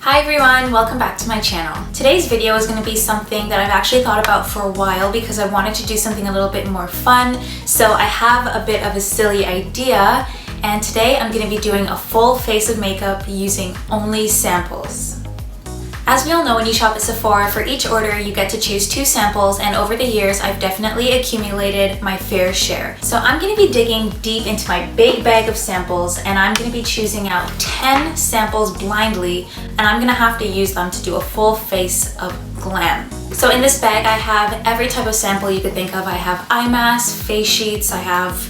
Hi everyone, welcome back to my channel. Today's video is going to be something that I've actually thought about for a while because I wanted to do something a little bit more fun. So I have a bit of a silly idea, and today I'm going to be doing a full face of makeup using only samples. As we all know, when you shop at Sephora, for each order you get to choose 2 samples, and over the years I've definitely accumulated my fair share. So I'm going to be digging deep into my big bag of samples, and I'm going to be choosing out 10 samples blindly, and I'm going to have to use them to do a full face of glam. So in this bag I have every type of sample you could think of. I have eye masks, face sheets, I have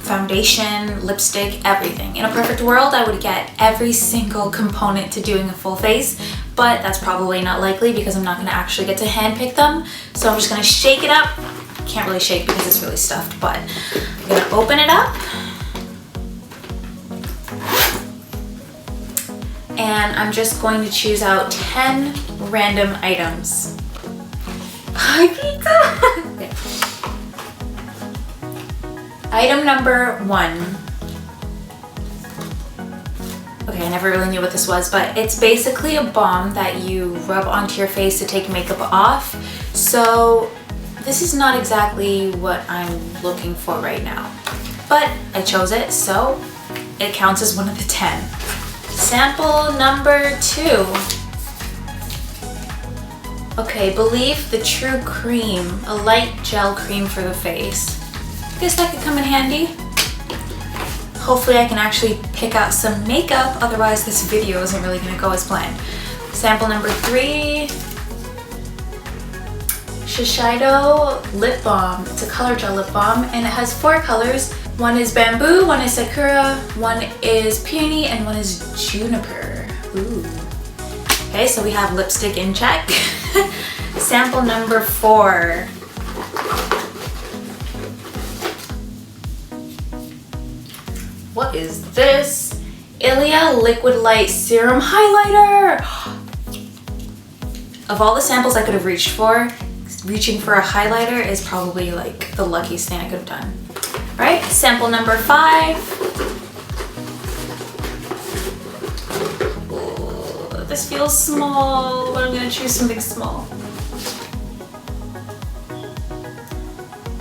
foundation, lipstick, everything. In a perfect world, I would get every single component to doing a full face, but that's probably not likely because I'm not going to actually get to handpick them. So I'm just going to shake it up. Can't really shake because it's really stuffed, but I'm going to open it up. And I'm just going to choose out 10 random items. Hi, pizza! Okay. Item number 1. Okay, I never really knew what this was, but it's basically a balm that you rub onto your face to take makeup off. So this is not exactly what I'm looking for right now, but I chose it, so it counts as one of the 10. Sample number 2. Okay, Believe the True Cream, a light gel cream for the face. Guess that could come in handy. Hopefully I can actually pick out some makeup, otherwise this video isn't really going to go as planned. Sample number 3. Shiseido Lip Balm. It's a color gel lip balm and it has 4 colors. One is bamboo, one is sakura, one is peony, and one is juniper. Ooh. Okay, so we have lipstick in check. Sample number 4. What is this? Ilia Liquid Light Serum Highlighter! Of all the samples I could have reached for, reaching for a highlighter is probably like the luckiest thing I could have done. Right, sample number 5. Ooh, this feels small, but I'm gonna choose something small.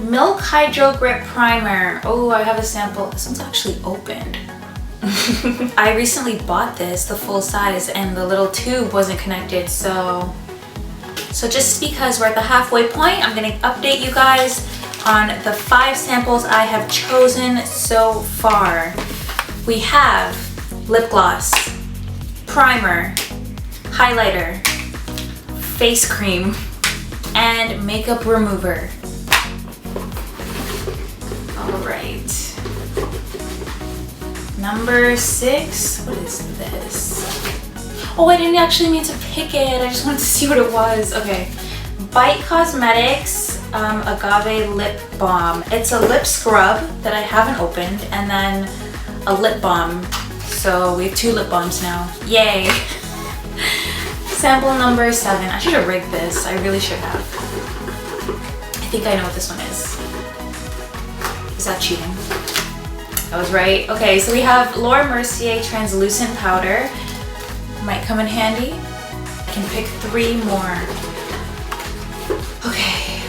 Milk Hydro Grip Primer. Oh, I have a sample. This one's actually opened. I recently bought this, the full size, and the little tube wasn't connected, so just because we're at the halfway point, I'm gonna update you guys on the 5 samples I have chosen so far. We have lip gloss, primer, highlighter, face cream, and makeup remover. Alright. Number 6. What is this? Oh, I didn't actually mean to pick it. I just wanted to see what it was. Okay. Bite Cosmetics Agave Lip Balm. It's a lip scrub that I haven't opened, and then a lip balm. So we have 2 lip balms now. Yay! Sample number 7. I should have rigged this. I really should have. I think I know what this one is. Is that cheating? I was right. Okay, so we have Laura Mercier Translucent Powder. Might come in handy. I can pick 3 more. Okay.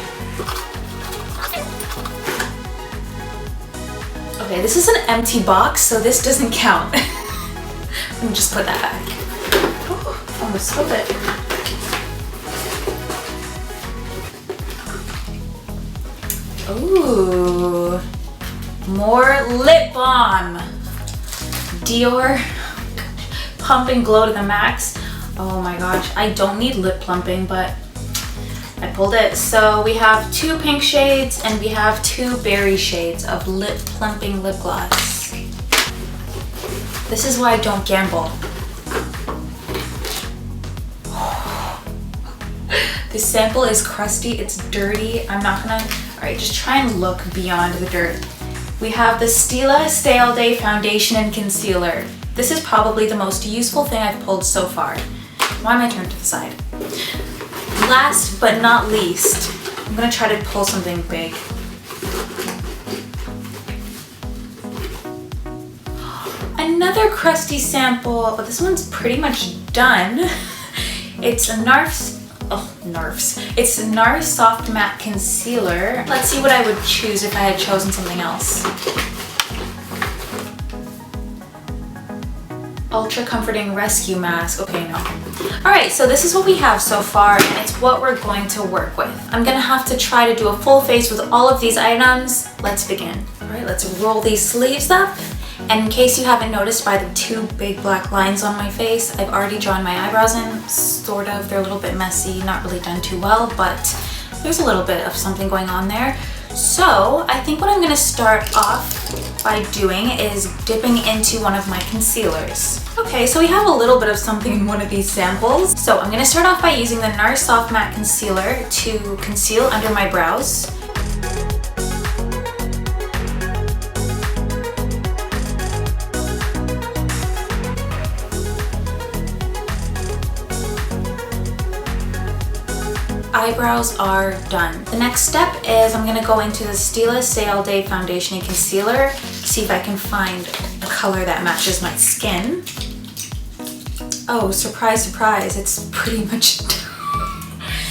Okay, this is an empty box, so this doesn't count. Let me just put that back. Oh, almost spilled it. Ooh. More lip balm. Dior Pump and Glow to the max. Oh my gosh, I don't need lip plumping, but I pulled it. So we have 2 pink shades and we have 2 berry shades of lip plumping lip gloss. This is why I don't gamble. This sample is crusty, it's dirty. I'm not gonna, alright, just try and look beyond the dirt. We have the Stila Stay All Day Foundation and Concealer. This is probably the most useful thing I've pulled so far. Why am I turned to the side? Last but not least, I'm gonna try to pull something big. Another crusty sample, but this one's pretty much done. It's a It's a NARS Soft Matte Concealer. Let's see what I would choose if I had chosen something else. Ultra Comforting Rescue Mask. Okay, no. Alright, so this is what we have so far, and it's what we're going to work with. I'm gonna have to try to do a full face with all of these items. Let's begin. Alright, let's roll these sleeves up. And in case you haven't noticed by the two big black lines on my face, I've already drawn my eyebrows in, sort of. They're a little bit messy, not really done too well, but there's a little bit of something going on there. So I think what I'm gonna start off by doing is dipping into one of my concealers. Okay, so we have a little bit of something in one of these samples. So I'm gonna start off by using the NARS Soft Matte Concealer to conceal under my brows. Eyebrows are done. The next step is I'm gonna go into the Stila Stay All Day Foundation and Concealer, see if I can find a color that matches my skin. Oh, surprise, surprise, it's pretty much done.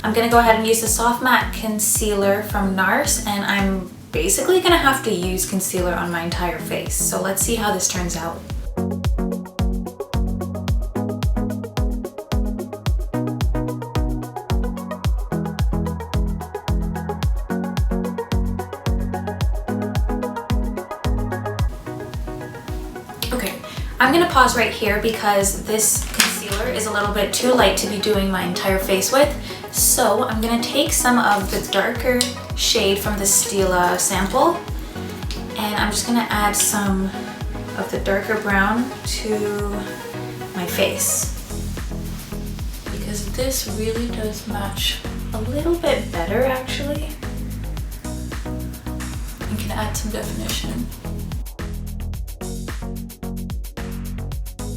I'm gonna go ahead and use the Soft Matte Concealer from NARS, and I'm basically gonna have to use concealer on my entire face. So let's see how this turns out. I'm gonna pause right here because this concealer is a little bit too light to be doing my entire face with. So I'm gonna take some of the darker shade from the Stila sample, and I'm just gonna add some of the darker brown to my face, because this really does match a little bit better actually. I can add some definition.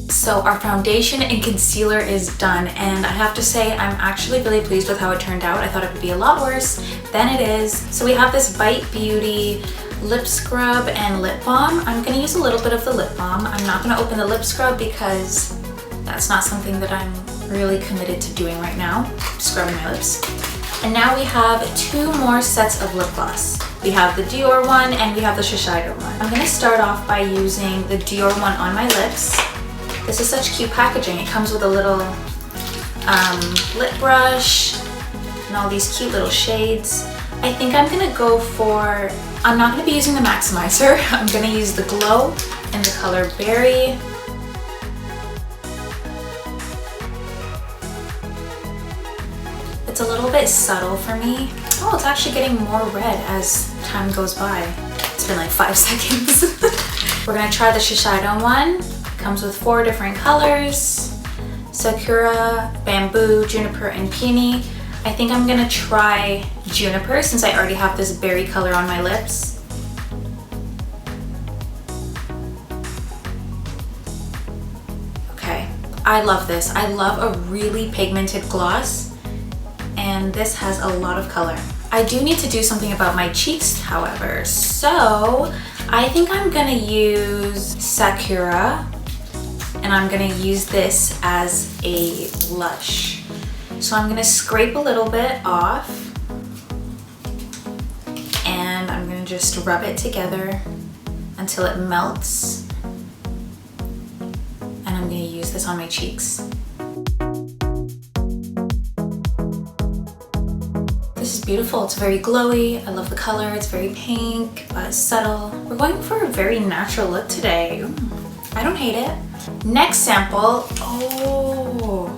So our foundation and concealer is done, and I have to say I'm actually really pleased with how it turned out. I thought it would be a lot worse than it is. So we have this Bite Beauty lip scrub and lip balm. I'm gonna use a little bit of the lip balm. I'm not gonna open the lip scrub because that's not something that I'm really committed to doing right now, scrubbing my lips. And now we have two more sets of lip gloss. We have the Dior one and we have the Shiseido one. I'm gonna start off by using the Dior one on my lips. This is such cute packaging. It comes with a little lip brush and all these cute little shades. I think I'm gonna go for, I'm not gonna be using the Maximizer. I'm gonna use the Glow in the color Berry. It's a little bit subtle for me. Oh, it's actually getting more red as time goes by. It's been like 5 seconds. We're gonna try the Shiseido one. Comes with 4 different colors: Sakura, Bamboo, Juniper, and Peony. I think I'm gonna try Juniper since I already have this berry color on my lips. Okay, I love this. I love a really pigmented gloss, and this has a lot of color. I do need to do something about my cheeks, however, so I think I'm gonna use Sakura, and I'm gonna use this as a blush. So I'm gonna scrape a little bit off, and I'm gonna just rub it together until it melts. And I'm gonna use this on my cheeks. This is beautiful, it's very glowy. I love the color, it's very pink, but subtle. We're going for a very natural look today. Ooh, I don't hate it. Next sample, oh,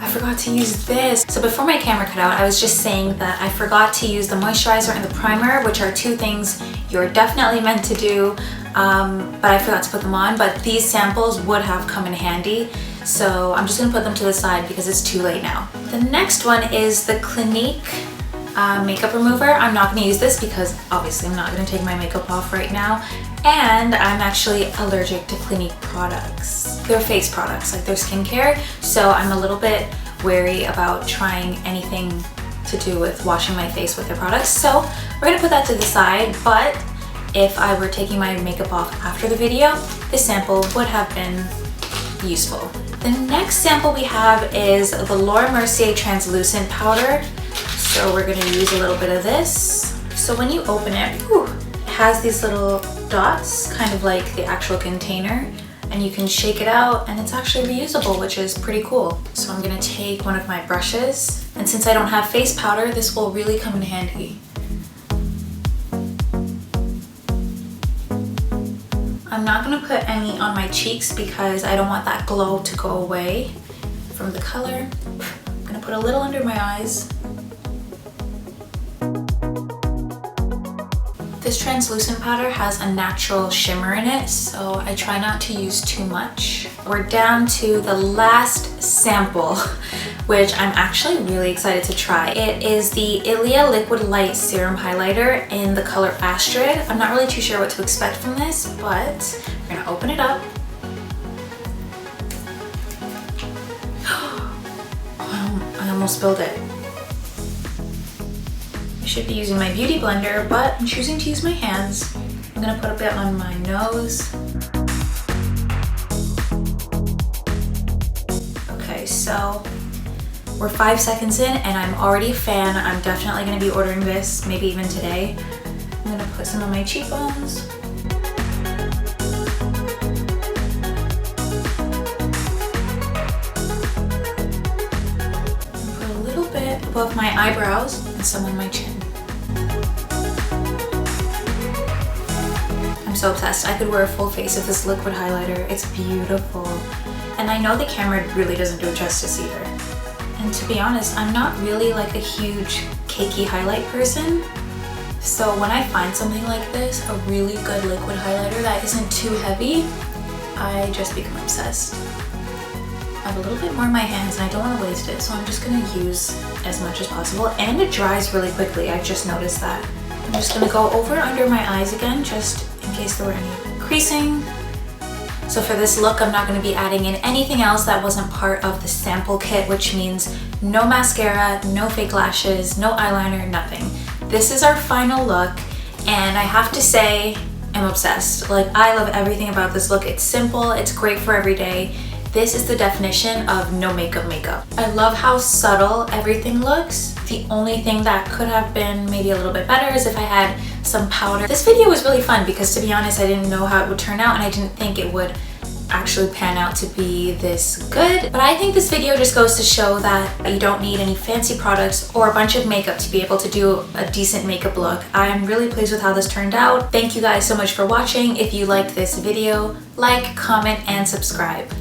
I forgot to use this. So before my camera cut out, I was just saying that I forgot to use the moisturizer and the primer, which are 2 things you're definitely meant to do, but I forgot to put them on, but these samples would have come in handy. So I'm just gonna put them to the side because it's too late now. The next one is the Clinique makeup remover. I'm not gonna use this because obviously I'm not gonna take my makeup off right now. And I'm actually allergic to Clinique products. They're face products, like they're skincare. So I'm a little bit wary about trying anything to do with washing my face with their products. So we're gonna put that to the side, but if I were taking my makeup off after the video, this sample would have been useful. The next sample we have is the Laura Mercier translucent powder. So we're gonna use a little bit of this. So when you open it, it has these little dots, kind of like the actual container, and you can shake it out and it's actually reusable, which is pretty cool. So I'm gonna take one of my brushes, and since I don't have face powder, this will really come in handy. I'm not gonna put any on my cheeks because I don't want that glow to go away from the color. I'm gonna put a little under my eyes. This translucent powder has a natural shimmer in it, so I try not to use too much. We're down to the last sample, which I'm actually really excited to try. It is the Ilia Liquid Light Serum Highlighter in the color Astrid. I'm not really too sure what to expect from this, but we're gonna open it up. I almost spilled it. I should be using my beauty blender, but I'm choosing to use my hands. I'm gonna put a bit on my nose. Okay, so we're 5 seconds in and I'm already a fan. I'm definitely gonna be ordering this, maybe even today. I'm gonna put some on my cheekbones. And put a little bit above my eyebrows and some on my chin. I'm so obsessed. I could wear a full face of this liquid highlighter. It's beautiful. And I know the camera really doesn't do it justice either. And to be honest, I'm not really like a huge cakey highlight person. So when I find something like this, a really good liquid highlighter that isn't too heavy, I just become obsessed. I have a little bit more in my hands and I don't want to waste it, so I'm just gonna use as much as possible. And it dries really quickly, I've just noticed that. I'm just gonna go over under my eyes again, just in case there were any creasing. So for this look, I'm not gonna be adding in anything else that wasn't part of the sample kit, which means no mascara, no fake lashes, no eyeliner, nothing. This is our final look, and I have to say, I'm obsessed. Like, I love everything about this look. It's simple, it's great for every day. This is the definition of no makeup makeup. I love how subtle everything looks. The only thing that could have been maybe a little bit better is if I had some powder. This video was really fun because, to be honest, I didn't know how it would turn out and I didn't think it would actually pan out to be this good. But I think this video just goes to show that you don't need any fancy products or a bunch of makeup to be able to do a decent makeup look. I'm really pleased with how this turned out. Thank you guys so much for watching. If you liked this video, like, comment, and subscribe.